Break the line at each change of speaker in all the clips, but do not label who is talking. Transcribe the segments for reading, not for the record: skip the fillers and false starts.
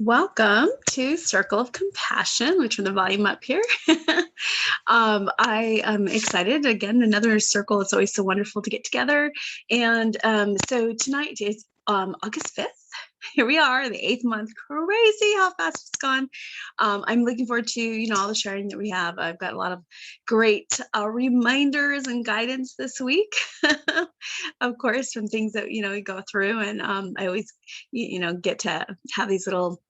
Welcome to Circle of Compassion. Let me turn the volume up here. I am excited. Again, another circle. It's always so wonderful to get together. And so tonight is August 5th. Here we are, the 8th month. Crazy how fast it's gone. I'm looking forward to, all the sharing that we have. I've got a lot of great reminders and guidance this week, of course, from things that, we go through. And I always, get to have these little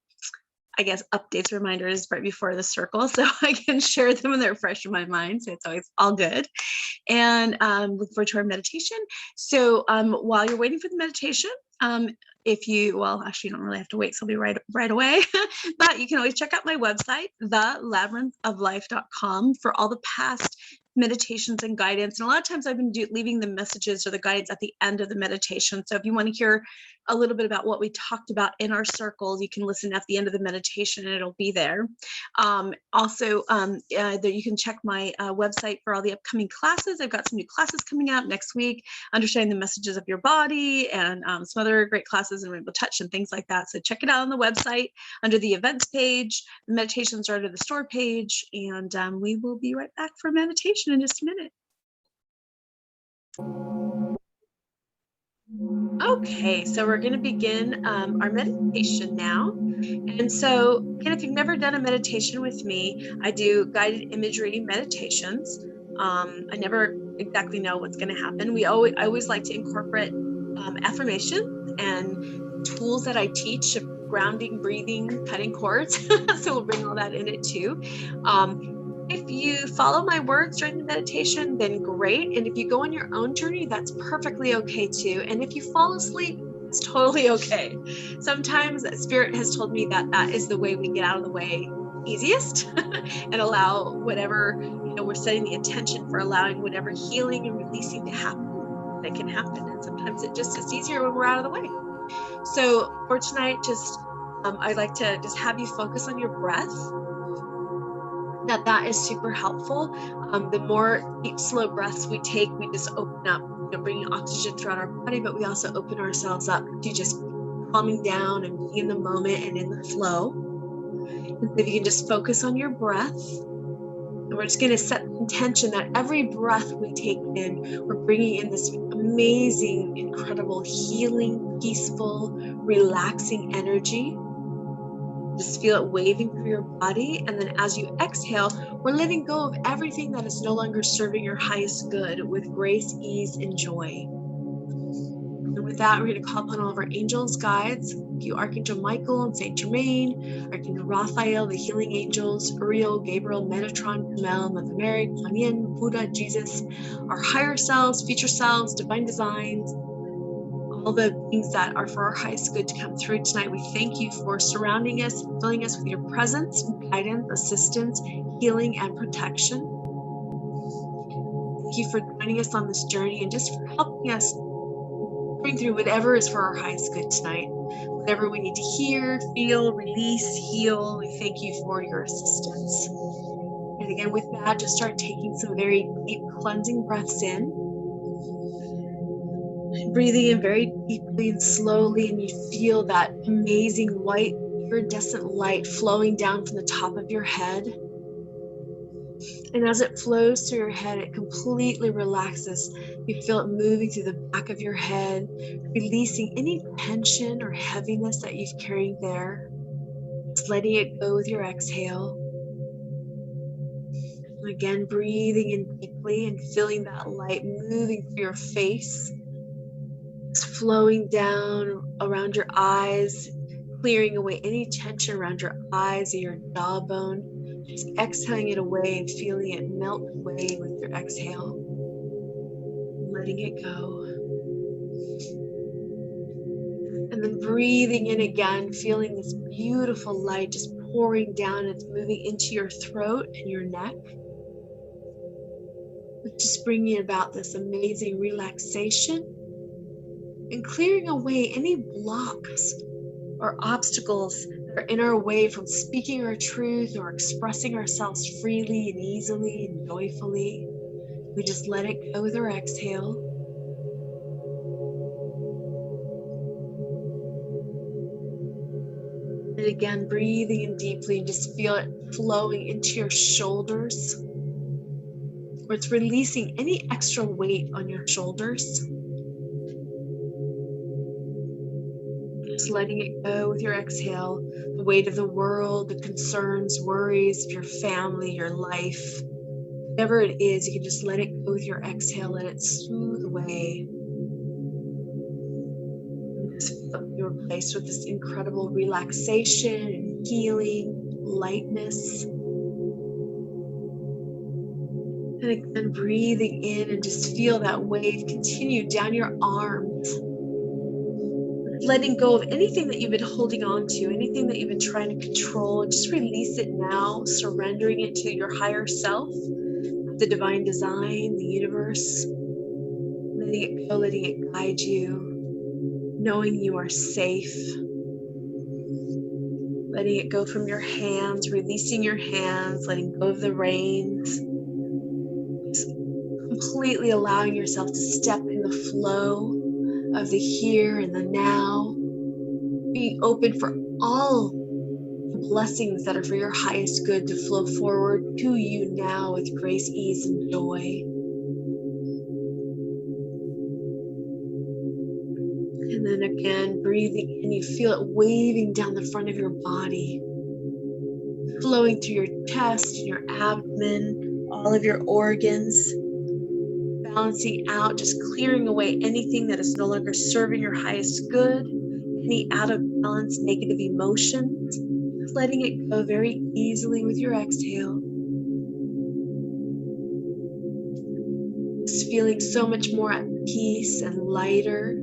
updates, reminders right before the circle so I can share them and they're fresh in my mind. So it's always all good. And look forward to our meditation. So while you're waiting for the meditation, if you, actually you don't really have to wait, so I'll be right away, but you can always check out my website, thelabyrinthoflife.com, for all the past meditations and guidance. And a lot of times I've been leaving the messages or the guidance at the end of the meditation. So if you want to hear a little bit about what we talked about in our circle, you can listen at the end of the meditation and it'll be there. Also, you can check my website for all the upcoming classes. I've got some new classes coming out next week, understanding the messages of your body, and some other great classes in Rainbow Touch and things like that. So check it out on the website under the events page. The meditations are under the store page, and we will be right back for meditation in just a minute. Okay, so we're going to begin our meditation now. And so, again, if you've never done a meditation with me, I do guided imagery meditations. I never exactly know what's going to happen. I always like to incorporate affirmation and tools that I teach of grounding, breathing, cutting cords. So we'll bring all that in it too. If you follow my words during the meditation, then great. And if you go on your own journey, that's perfectly okay too. And if you fall asleep, it's totally okay. Sometimes Spirit has told me that that is the way we get out of the way easiest and allow whatever, we're setting the intention for allowing whatever healing and releasing to happen that can happen. And sometimes it just is easier when we're out of the way. So for tonight, I'd like to just have you focus on your breath. That is super helpful. The more deep, slow breaths we take, we just open up, bringing oxygen throughout our body, but we also open ourselves up to just calming down and being in the moment and in the flow. And if you can just focus on your breath, and we're just going to set the intention that every breath we take in, we're bringing in this amazing, incredible, healing, peaceful, relaxing energy. Just feel it waving through your body. And then as you exhale, we're letting go of everything that is no longer serving your highest good with grace, ease, and joy. And with that, we're going to call upon all of our angels, guides, you Archangel Michael and Saint Germain, Archangel Raphael, the healing angels, Uriel, Gabriel, Metatron, Kamel, Mother Mary, Kuan Yin, Buddha, Jesus, our higher selves, future selves, divine designs, all the things that are for our highest good to come through tonight. We thank you for surrounding us, filling us with your presence, guidance, assistance, healing, and protection. Thank you for joining us on this journey and just for helping us bring through whatever is for our highest good tonight. Whatever we need to hear, feel, release, heal, we thank you for your assistance. And again, with that, just start taking some very deep cleansing breaths in. Breathing in very deeply and slowly, and you feel that amazing white iridescent light flowing down from the top of your head. And as it flows through your head, it completely relaxes. You feel it moving through the back of your head, releasing any tension or heaviness that you've carried there. Just letting it go with your exhale. And again, breathing in deeply and feeling that light moving through your face. Flowing down around your eyes, clearing away any tension around your eyes or your jawbone. Just exhaling it away and feeling it melt away with your exhale. Letting it go. And then breathing in again, feeling this beautiful light just pouring down. It's moving into your throat and your neck. Just bringing about this amazing relaxation. And clearing away any blocks or obstacles that are in our way from speaking our truth or expressing ourselves freely and easily and joyfully. We just let it go with our exhale. And again, breathing in deeply and just feel it flowing into your shoulders, where it's releasing any extra weight on your shoulders. Just letting it go with your exhale, the weight of the world, the concerns, worries of your family, your life, whatever it is, you can just let it go with your exhale, let it smooth away. Just feel you're replaced with this incredible relaxation and healing, lightness. And again, breathing in and just feel that wave continue down your arms. Letting go of anything that you've been holding on to, anything that you've been trying to control, just release it now, surrendering it to your higher self, the divine design, the universe. Letting it go, letting it guide you, knowing you are safe. Letting it go from your hands, releasing your hands, letting go of the reins. Just completely allowing yourself to step in the flow of the here and the now, being open for all the blessings that are for your highest good to flow forward to you now with grace, ease, and joy. And then again, breathing in, you feel it waving down the front of your body, flowing through your chest and your abdomen, all of your organs, balancing out, just clearing away anything that is no longer serving your highest good, any out of balance negative emotions, just letting it go very easily with your exhale. Just feeling so much more at peace and lighter.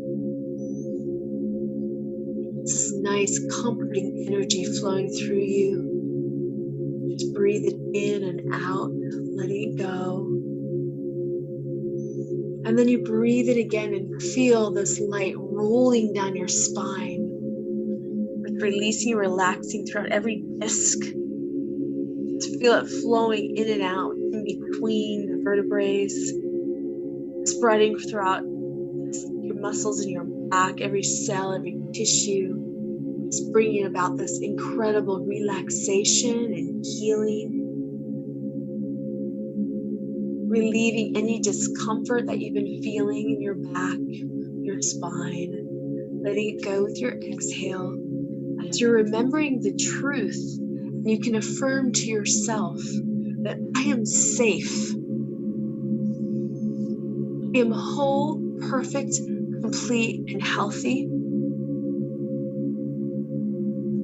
This nice comforting energy flowing through you. Just breathe it in and out, letting it go. And then you breathe it again and feel this light rolling down your spine, with releasing, relaxing throughout every disc. Just feel it flowing in and out in between the vertebrae, spreading throughout your muscles in your back, every cell, every tissue. Just bringing about this incredible relaxation and healing. Relieving any discomfort that you've been feeling in your back, your spine, letting it go with your exhale. As you're remembering the truth, you can affirm to yourself that I am safe. I am whole, perfect, complete, and healthy.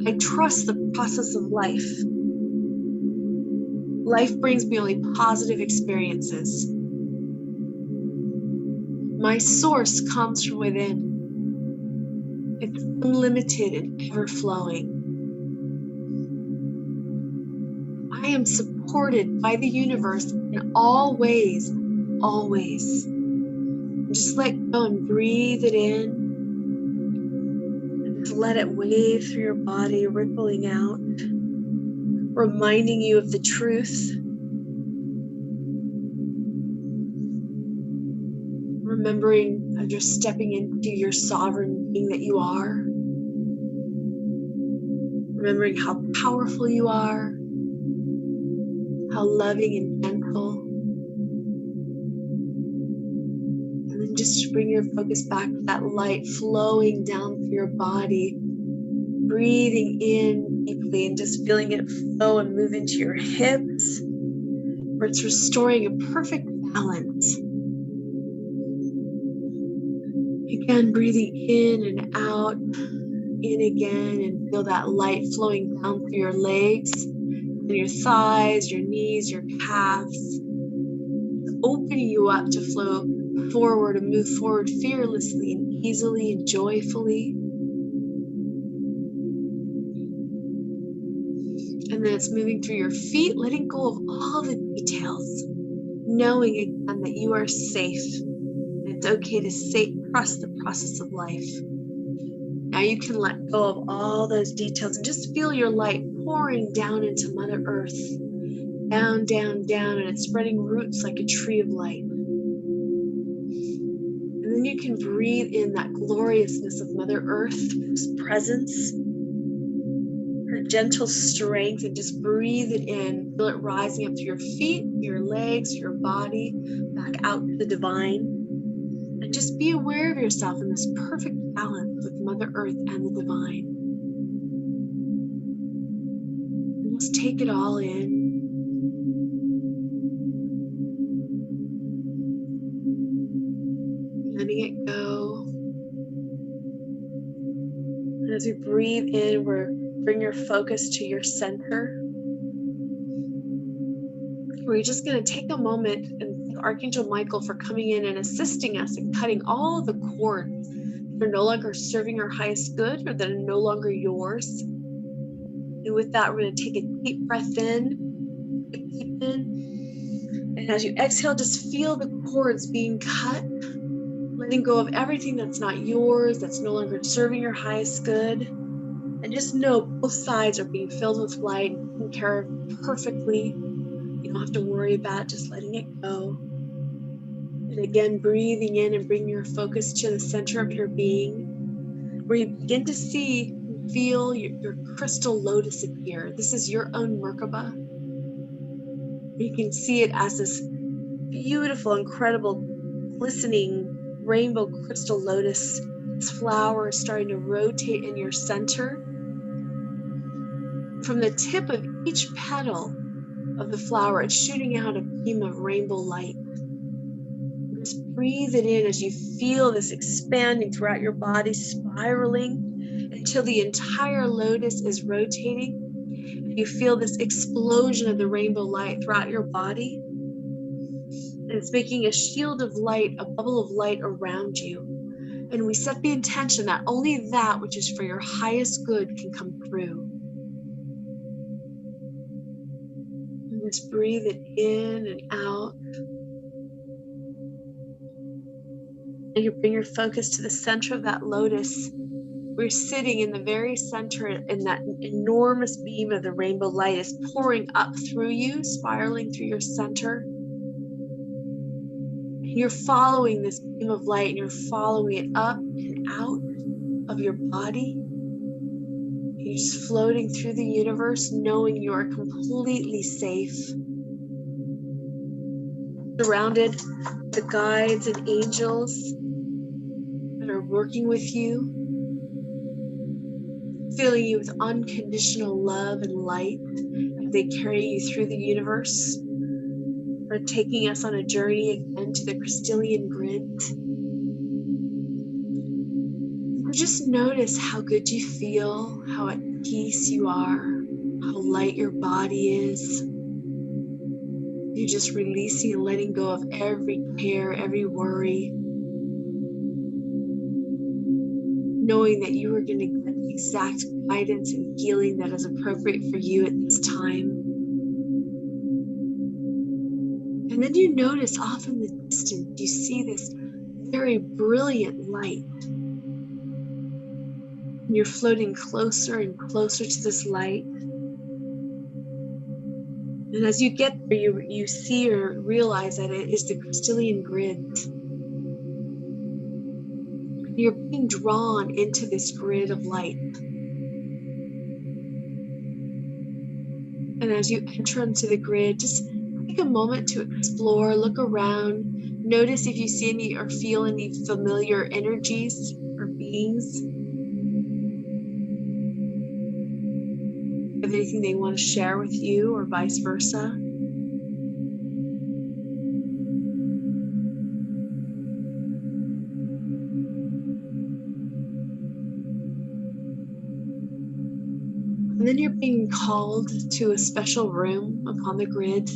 I trust the process of life. Life brings me only positive experiences. My source comes from within. It's unlimited and ever-flowing. I am supported by the universe in all ways, always. Just let go and breathe it in. And just let it wave through your body, rippling out, reminding you of the truth. Remembering of just stepping into your sovereign being that you are. Remembering how powerful you are, how loving and gentle. And then just bring your focus back to that light flowing down through your body. Breathing in deeply and just feeling it flow and move into your hips, where it's restoring a perfect balance. Again, breathing in and out, in again, and feel that light flowing down through your legs, and your thighs, your knees, your calves, opening you up to flow forward and move forward fearlessly and easily and joyfully. And then it's moving through your feet, letting go of all the details, knowing again that you are safe. It's okay to trust the process of life. Now you can let go of all those details and just feel your light pouring down into Mother Earth. Down, down, down, and it's spreading roots like a tree of light. And then you can breathe in that gloriousness of Mother Earth, whose presence, her gentle strength, and just breathe it in. Feel it rising up through your feet, your legs, your body, back out to the divine. And just be aware of yourself in this perfect balance with Mother Earth and the divine. And just take it all in. Letting it go. And as we breathe in, bring your focus to your center. We're just going to take a moment and thank Archangel Michael for coming in and assisting us in cutting all of the cords that are no longer serving our highest good or that are no longer yours. And with that, we're going to take a deep breath in, deep in. And as you exhale, just feel the cords being cut, letting go of everything that's not yours, that's no longer serving your highest good. And just know both sides are being filled with light and taken care of perfectly. You don't have to worry about just letting it go. And again, breathing in and bring your focus to the center of your being, where you begin to see and feel your crystal lotus appear. This is your own Merkaba. You can see it as this beautiful, incredible, glistening rainbow crystal lotus. This flower is starting to rotate in your center. From the tip of each petal of the flower, it's shooting out a beam of rainbow light. Just breathe it in as you feel this expanding throughout your body, spiraling until the entire lotus is rotating. You feel this explosion of the rainbow light throughout your body. And it's making a shield of light, a bubble of light around you. And we set the intention that only that which is for your highest good can come through. And just breathe it in and out. And you bring your focus to the center of that lotus. We're sitting in the very center, and that enormous beam of the rainbow light is pouring up through you, spiraling through your center. You're following this beam of light, and you're following it up and out of your body. You're just floating through the universe, knowing you are completely safe. Surrounded the guides and angels that are working with you, filling you with unconditional love and light as they carry you through the universe. Are taking us on a journey again to the crystalline grid. Just notice how good you feel, how at peace you are, how light your body is. You're just releasing and letting go of every care, every worry, knowing that you are going to get the exact guidance and healing that is appropriate for you at this time. And then you notice off in the distance, you see this very brilliant light. And you're floating closer and closer to this light. And as you get there, you see or realize that it is the crystalline grid. You're being drawn into this grid of light. And as you enter into the grid, just take a moment to explore, look around, notice if you see any or feel any familiar energies or beings. Have anything they want to share with you or vice versa. And then you're being called to a special room upon the grid.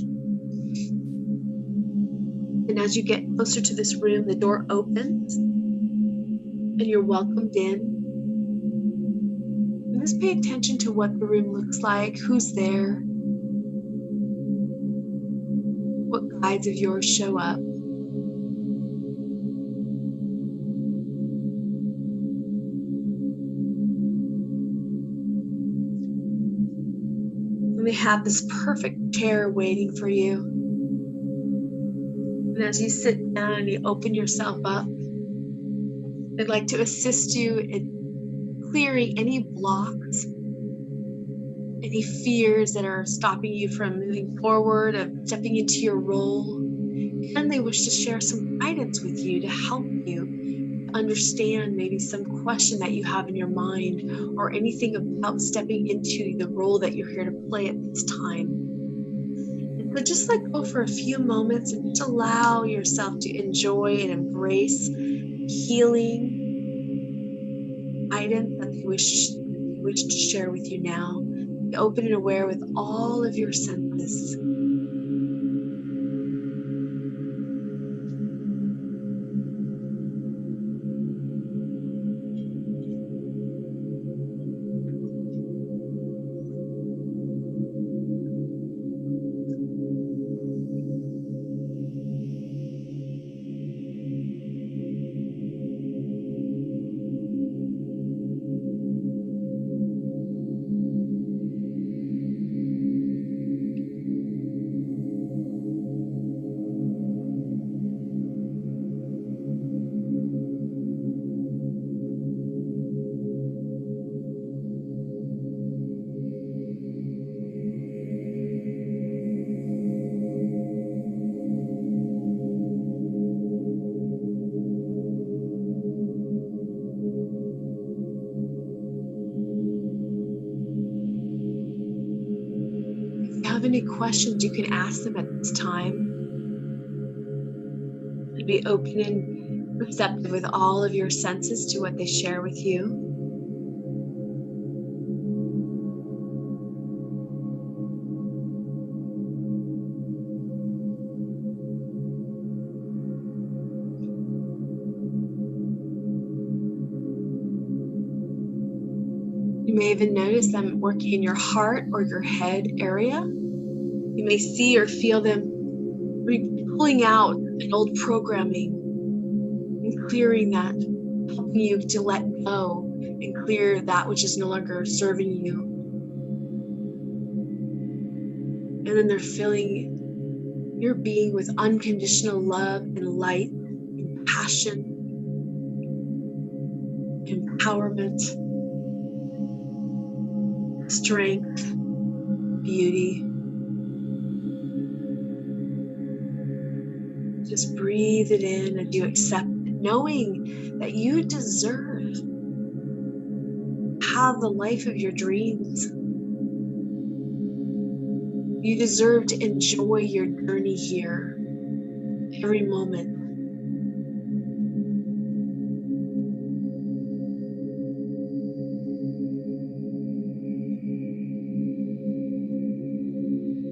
And as you get closer to this room, the door opens and you're welcomed in. And just pay attention to what the room looks like, who's there, what guides of yours show up. And they have this perfect chair waiting for you. And as you sit down and you open yourself up, they'd like to assist you in clearing any blocks any fears that are stopping you from moving forward, of stepping into your role. And they wish to share some guidance with you to help you understand maybe some question that you have in your mind, or anything about stepping into the role that you're here to play at this time. And so just let go for a few moments and just allow yourself to enjoy and embrace healing guidance that they wish to share with you now. Be open and aware with all of your senses. If you have any questions, you can ask them at this time. And be open and receptive with all of your senses to what they share with you. You may even notice them working in your heart or your head area. You may see or feel them pulling out an old programming and clearing that, helping you to let go and clear that which is no longer serving you. And then they're filling your being with unconditional love and light, compassion, empowerment, strength, beauty. Just breathe it in and you accept it, knowing that you deserve to have the life of your dreams. You deserve to enjoy your journey here every moment.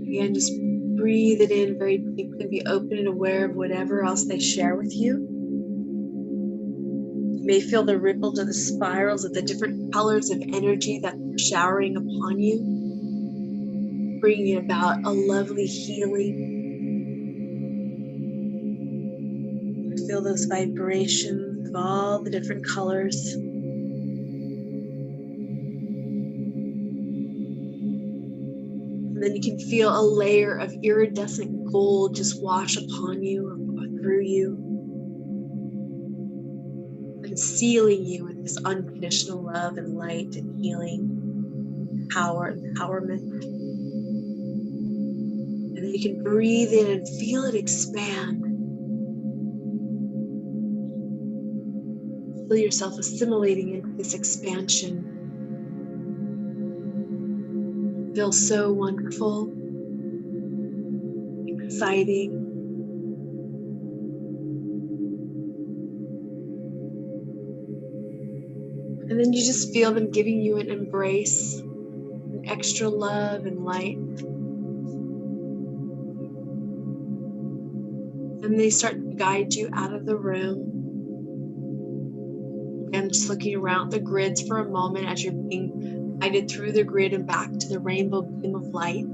Again, just breathe it in very deeply. Be open and aware of whatever else they share with you. You may feel the ripples or the spirals of the different colors of energy that they're showering upon you, bringing about a lovely healing. Feel those vibrations of all the different colors. And then you can feel a layer of iridescent gold just wash upon you or through you, and sealing you with this unconditional love and light and healing, power, empowerment. And then you can breathe in and feel it expand. Feel yourself assimilating into this expansion. Feel so wonderful, exciting. And then you just feel them giving you an embrace, an extra love and light. And they start to guide you out of the room. And just looking around the grids for a moment as you're being guided through the grid and back to the rainbow beam of light.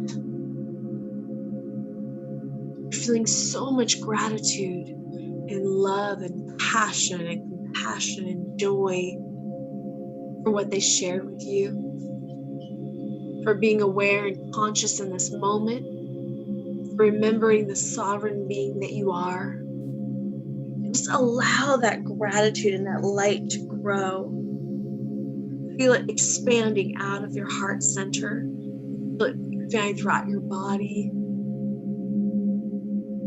You're feeling so much gratitude and love and passion and compassion and joy for what they shared with you, for being aware and conscious in this moment, for remembering the sovereign being that you are. And just allow that gratitude and that light to grow. Feel it expanding out of your heart center, Feel it expanding throughout your body,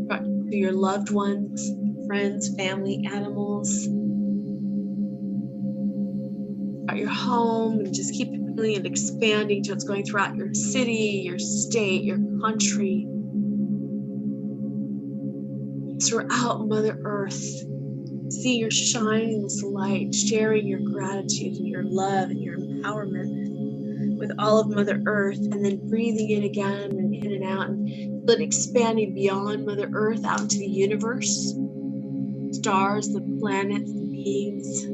to your loved ones, friends, family, animals, throughout your home, and just keep feeling it expanding till it's going throughout your city, your state, your country, throughout Mother Earth. See your shining this light, sharing your gratitude and your love and your empowerment with all of Mother Earth, and then breathing in again and in and out, and feel it expanding beyond Mother Earth out into the universe, stars, the planets, the beings,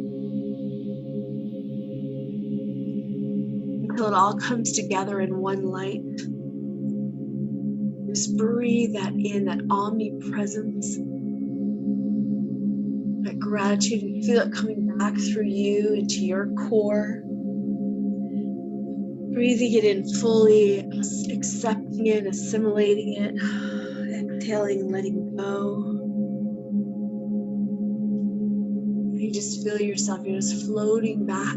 until it all comes together in one light. Just breathe that in, that omnipresence, that gratitude, and feel it coming back through you into your core. Breathing it in fully, accepting it, assimilating it, exhaling, letting go. You just feel yourself, you're just floating back.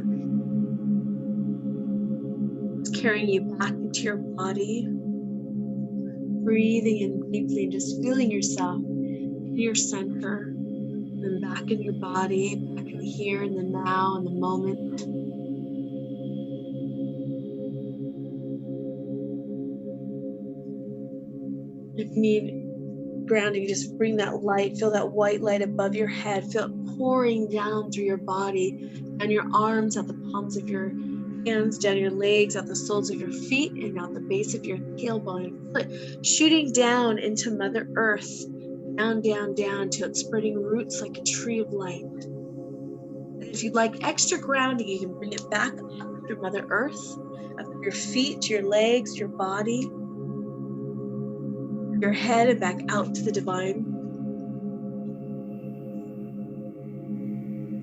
It's carrying you back into your body. Breathing in deeply, just feeling yourself in your center, and then back in your body, back in the here and the now and the moment. If you need grounding, just bring that light, feel that white light above your head, feel it pouring down through your body, and your arms at the palms of your hands, down your legs, at the soles of your feet, and out the base of your tailbone, and feel it shooting down into Mother Earth, down, down, down, till it's spreading roots like a tree of light. And if you'd like extra grounding, you can bring it back up through Mother Earth, up through your feet, to your legs, your body, your head, and back out to the divine.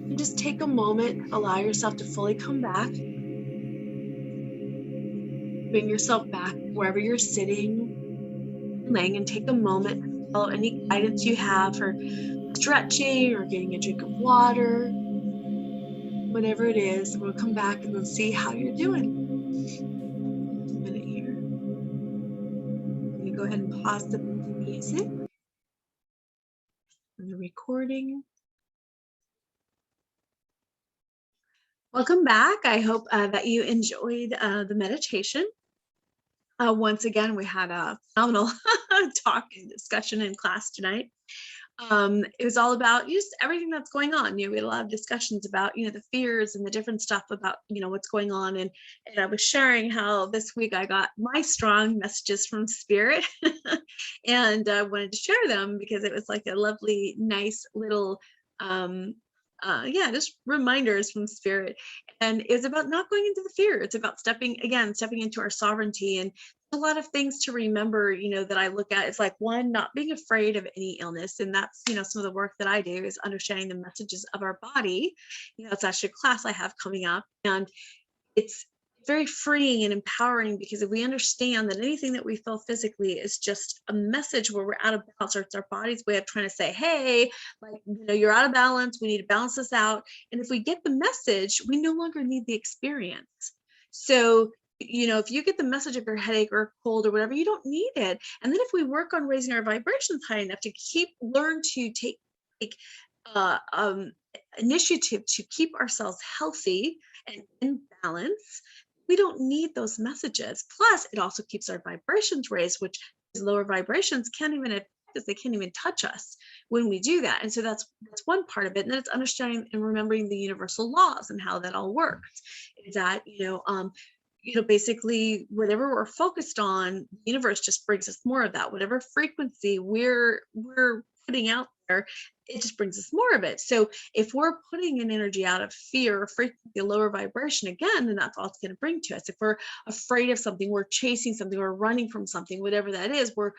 And just take a moment, allow yourself to fully come back. Bring yourself back wherever you're sitting, laying, and take a moment to follow any guidance you have for stretching or getting a drink of water, whatever it is. We'll come back and we'll see how you're doing. Just a minute here. I'm going to go ahead and pause the music and the recording. Welcome back. I hope that you enjoyed the meditation. Once again, we had a phenomenal talk and discussion in class tonight. It was all about just everything that's going on. We had a lot of discussions about, the fears and the different stuff about, what's going on. And I was sharing how this week I got my strong messages from Spirit and I wanted to share them because it was like a lovely, nice little, just reminders from Spirit. And it's about not going into the fear. It's about stepping into our sovereignty. And a lot of things to remember, that I look at. It's like, one, not being afraid of any illness. And that's, some of the work that I do is understanding the messages of our body. It's actually a class I have coming up. And it's very freeing and empowering, because if we understand that anything that we feel physically is just a message where we're out of balance, or it's our body's way of trying to say, hey, you're out of balance, we need to balance this out. And if we get the message, we no longer need the experience. So if you get the message of your headache or cold or whatever, you don't need it. And then if we work on raising our vibrations high enough to learn to take initiative to keep ourselves healthy and in balance, we don't need those messages. Plus, it also keeps our vibrations raised, which is lower vibrations can't even affect us. They can't even touch us when we do that. And so that's one part of it. And then it's understanding and remembering the universal laws and how that all works. Is that, basically whatever we're focused on, the universe just brings us more of that. Whatever frequency we're putting out there, it just brings us more of it. So if we're putting an energy out of fear or frequency, lower vibration, again, then that's all it's going to bring to us. If we're afraid of something, we're chasing something, we're running from something, whatever that is, we're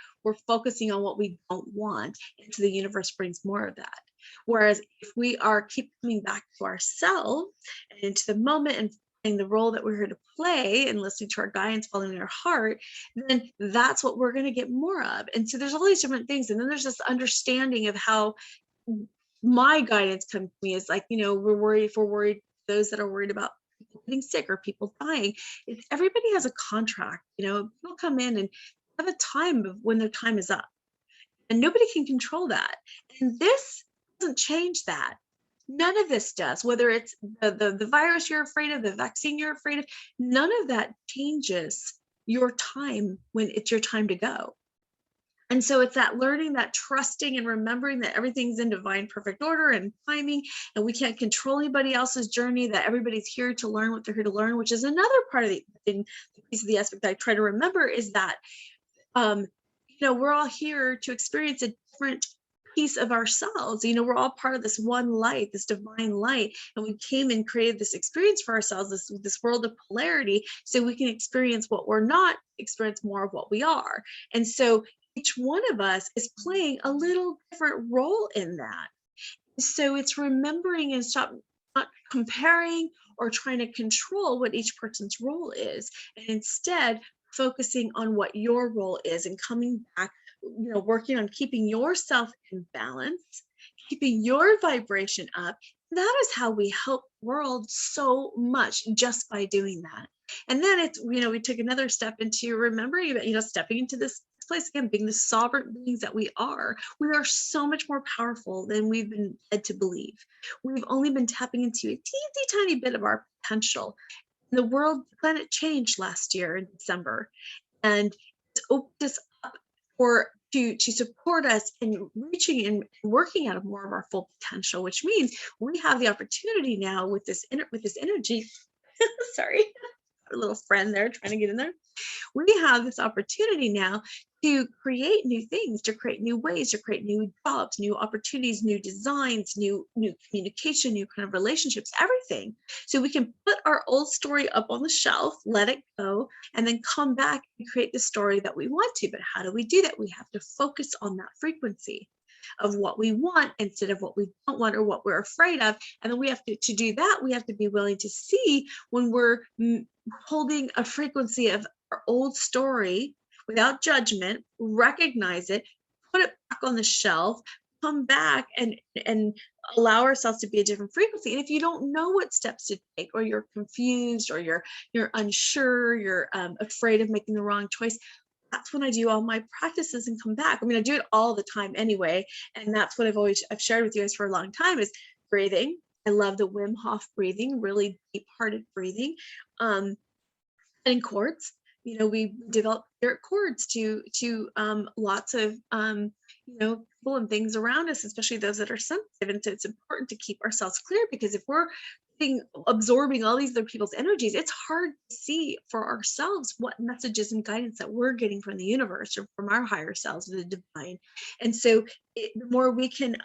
focusing on what we don't want, and so the universe brings more of that. Whereas if we keep coming back to ourselves and into the moment and the role that we're here to play and listening to our guidance, following our heart, then that's what we're going to get more of. And so there's all these different things. And then there's this understanding of how my guidance comes to me is like, we're worried, those that are worried about people getting sick or people dying. Everybody has a contract. People come in and have a time of when their time is up, and nobody can control that. And this doesn't change that. None of this does, whether it's the virus you're afraid of, the vaccine you're afraid of, none of that changes your time when it's your time to go. And so it's that learning, that trusting and remembering that everything's in divine perfect order and timing, and we can't control anybody else's journey, that everybody's here to learn what they're here to learn, which is another part of the thing, the piece of the aspect that I try to remember is that, um, we're all here to experience a different piece of ourselves. We're all part of this one light, this divine light, and we came and created this experience for ourselves, this world of polarity, so we can experience what we're not, experience more of what we are. And so each one of us is playing a little different role in that. So it's remembering and stop not comparing or trying to control what each person's role is, and instead focusing on what your role is and coming back, working on keeping yourself in balance, keeping your vibration up. That is how we help the world so much, just by doing that. And then we took another step into remembering that, stepping into this place again, being the sovereign beings that we are. We are so much more powerful than we've been led to believe. We've only been tapping into a teeny tiny bit of our potential. The planet changed last year in December, and it's opened us up to support us in reaching and working out of more of our full potential, which means we have the opportunity now with this energy. Sorry, a little friend there trying to get in there. We have this opportunity now to create new things, to create new ways, to create new jobs, new opportunities, new designs, new communication, new kind of relationships, everything. So we can put our old story up on the shelf, let it go, and then come back and create the story that we want to. But how do we do that? We have to focus on that frequency of what we want instead of what we don't want or what we're afraid of. And then we have to do that, we have to be willing to see when we're holding a frequency of our old story without judgment, recognize it, put it back on the shelf, come back and allow ourselves to be a different frequency. And if you don't know what steps to take, or you're confused, or you're unsure, you're afraid of making the wrong choice, that's when I do all my practices and come back. I mean, I do it all the time anyway, and that's what I've shared with you guys for a long time is breathing. I love the Wim Hof breathing, really deep-hearted breathing, and chords. We develop spirit chords to lots of people and things around us, especially those that are sensitive. And so it's important to keep ourselves clear, because if we're absorbing all these other people's energies, it's hard to see for ourselves what messages and guidance that we're getting from the universe or from our higher selves, the divine. And so the more we can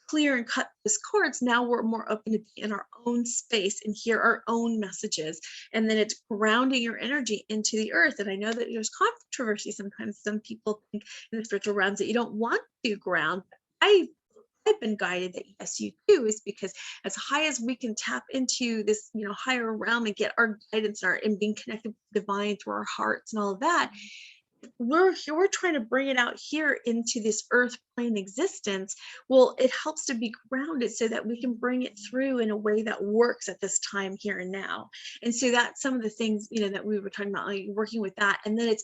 clear and cut those cords, now we're more open to be in our own space and hear our own messages. And then it's grounding your energy into the earth. And I know that there's controversy sometimes. Some people think in the spiritual realms that you don't want to ground. I've been guided that yes, you do, is because as high as we can tap into this, higher realm and get our guidance and being connected with the divine through our hearts and all of that, we're trying to bring it out here into this earth plane existence. Well, it helps to be grounded so that we can bring it through in a way that works at this time here and now. And so that's some of the things that we were talking about, like working with that. And then it's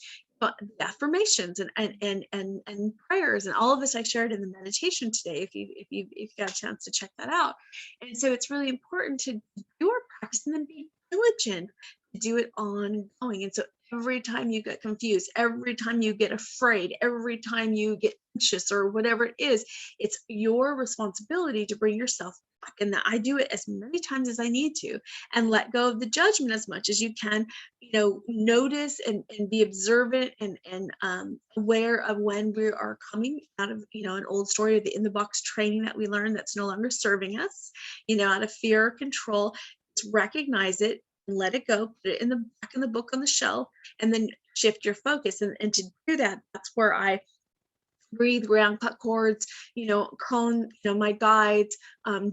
affirmations and prayers, and all of this I shared in the meditation today, if you got a chance to check that out. And so it's really important to do our practice and then be diligent to do it ongoing. And so every time you get confused, every time you get afraid, every time you get anxious or whatever it is, it's your responsibility to bring yourself back. And that I do it as many times as I need to, and let go of the judgment as much as you can. Notice and be observant and aware of when we are coming out of an old story, of the in the box training that we learned that's no longer serving us, out of fear or control. Just recognize it and let it go, put it in the back in the book on the shelf, and then shift your focus. And to do that, that's where I breathe, ground, cut cords, call on, my guides,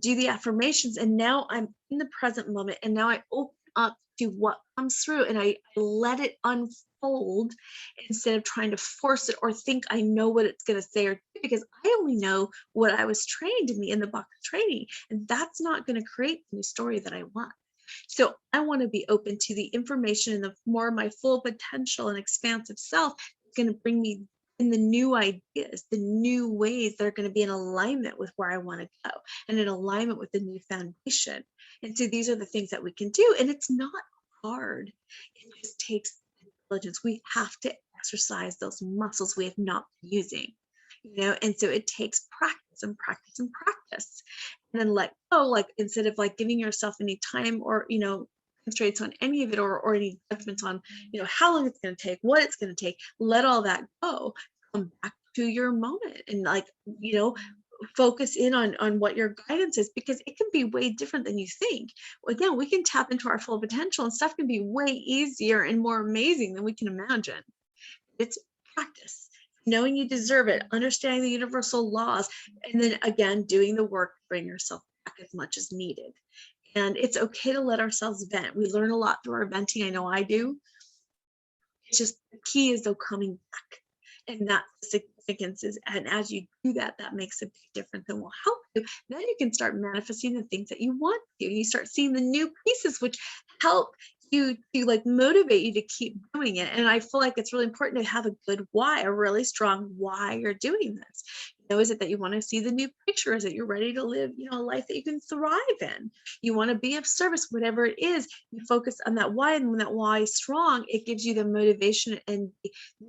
do the affirmations. And now I'm in the present moment. And now I open up to what comes through, and I let it unfold instead of trying to force it or think I know what it's going to say or do, because I only know what I was trained in the box training. And that's not going to create the new story that I want. So I want to be open to the information and the more my full potential and expansive self is going to bring me in the new ideas, the new ways that are going to be in alignment with where I want to go and in alignment with the new foundation. And so these are the things that we can do. And it's not hard. It just takes intelligence. We have to exercise those muscles we have not been using, and so it takes practice and practice and practice. And then let go, like instead of like giving yourself any time or, constraints on any of it or any judgments on, how long it's going to take, what it's going to take, let all that go, come back to your moment and like, focus in on what your guidance is because it can be way different than you think. Again, we can tap into our full potential and stuff can be way easier and more amazing than we can imagine. It's practice, knowing you deserve it, understanding the universal laws, and then again, doing the work to bring yourself back as much as needed. And it's okay to let ourselves vent. We learn a lot through our venting. I know I do. It's just the key is though coming back. And that's the significance is, and as you do that, that makes a big difference and will help you. Then you can start manifesting the things that you want to. You start seeing the new pieces, which help you to like motivate you to keep doing it. And I feel like it's really important to have a good why, a really strong why you're doing this. Is it that you want to see the new picture? Is it you're ready to live, a life that you can thrive in? You want to be of service, whatever it is, you focus on that why. And when that why is strong, it gives you the motivation and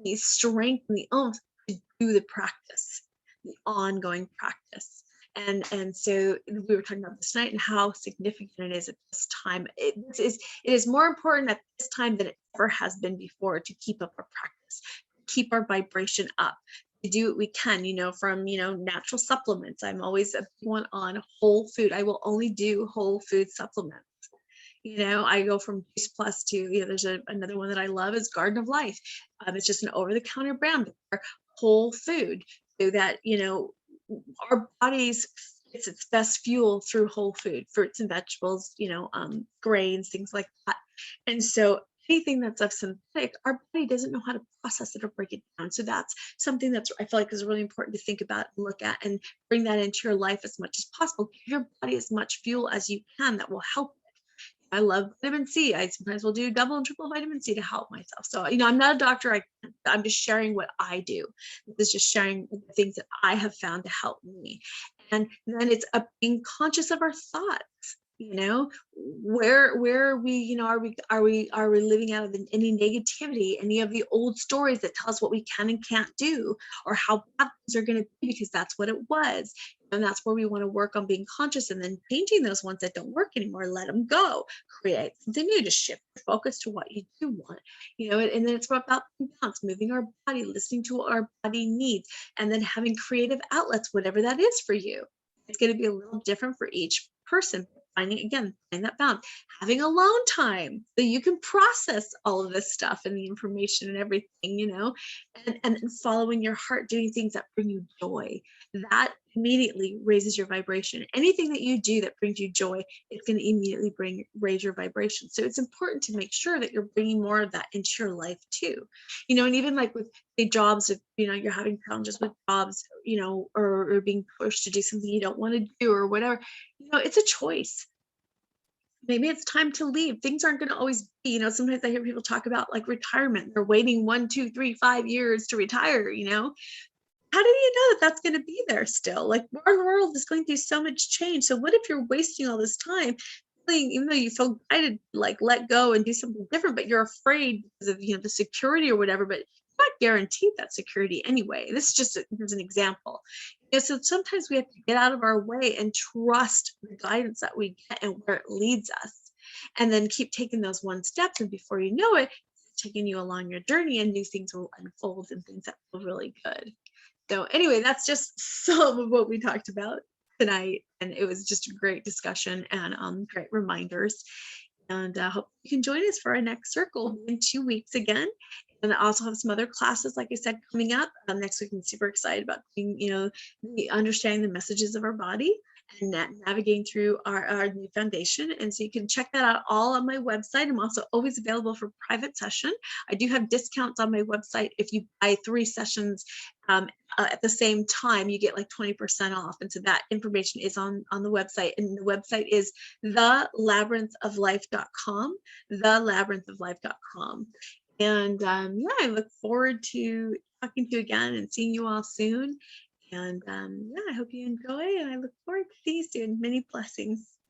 the strength and the oomph to do the practice, the ongoing practice. And so we were talking about this night and how significant it is at this time. It is more important at this time than it ever has been before to keep up our practice, keep our vibration up, to do what we can, from, natural supplements. I'm always a big one on whole food. I will only do whole food supplements. I go from Juice Plus to, there's another one that I love is Garden of Life. It's just an over-the-counter brand, but they're whole food so that, our bodies, it's its best fuel through whole food, fruits and vegetables, grains, things like that. And so anything that's of synthetic, our body doesn't know how to process it or break it down. So that's something that's I feel like is really important to think about and look at and bring that into your life as much as possible. Give your body as much fuel as you can that will help. I love vitamin C. I sometimes will do double and triple vitamin C to help myself. So, I'm not a doctor. I'm just sharing what I do. This is just sharing the things that I have found to help me. And then it's being conscious of our thoughts. Where are we, are we living out of any negativity, any of the old stories that tell us what we can and can't do, or how bad things are going to be because that's what it was. And that's where we want to work on being conscious and then changing those ones that don't work anymore, let them go, create something new, to shift your focus to what you do want, and then it's about balance, moving our body, listening to what our body needs, and then having creative outlets, whatever that is for you. It's going to be a little different for each person. Finding that balance, having alone time so you can process all of this stuff and the information and everything, and following your heart, doing things that bring you joy. That immediately raises your vibration. Anything that you do that brings you joy, it's going to immediately raise your vibration. So it's important to make sure that you're bringing more of that into your life too. And even like with the jobs, if you're having challenges with jobs, or being pushed to do something you don't want to do or whatever, it's a choice. Maybe it's time to leave. Things aren't going to always be, sometimes I hear people talk about like retirement. They're waiting 1, 2, 3, 5 years to retire, How do you know that that's going to be there still? Like our world is going through so much change. So what if you're wasting all this time, even though you feel guided, like let go and do something different, but you're afraid because of, the security or whatever, but you're not guaranteed that security anyway. This is just here's an example. So sometimes we have to get out of our way and trust the guidance that we get and where it leads us, and then keep taking those one steps. And before you know it, it's taking you along your journey and new things will unfold and things that feel really good. So anyway, that's just some of what we talked about tonight. And it was just a great discussion and great reminders. And I hope you can join us for our next circle in 2 weeks again. And I also have some other classes, like I said, coming up next week. I'm super excited about being, understanding the messages of our body. and navigating through our new foundation. And so you can check that out all on my website. I'm also always available for private session. I do have discounts on my website. If you buy 3 sessions at the same time, you get like 20% off. And so that information is on the website. And the website is thelabyrinthoflife.com, thelabyrinthoflife.com. And yeah, I look forward to talking to you again and seeing you all soon. And yeah, I hope you enjoy, and I look forward to seeing you soon. Many blessings.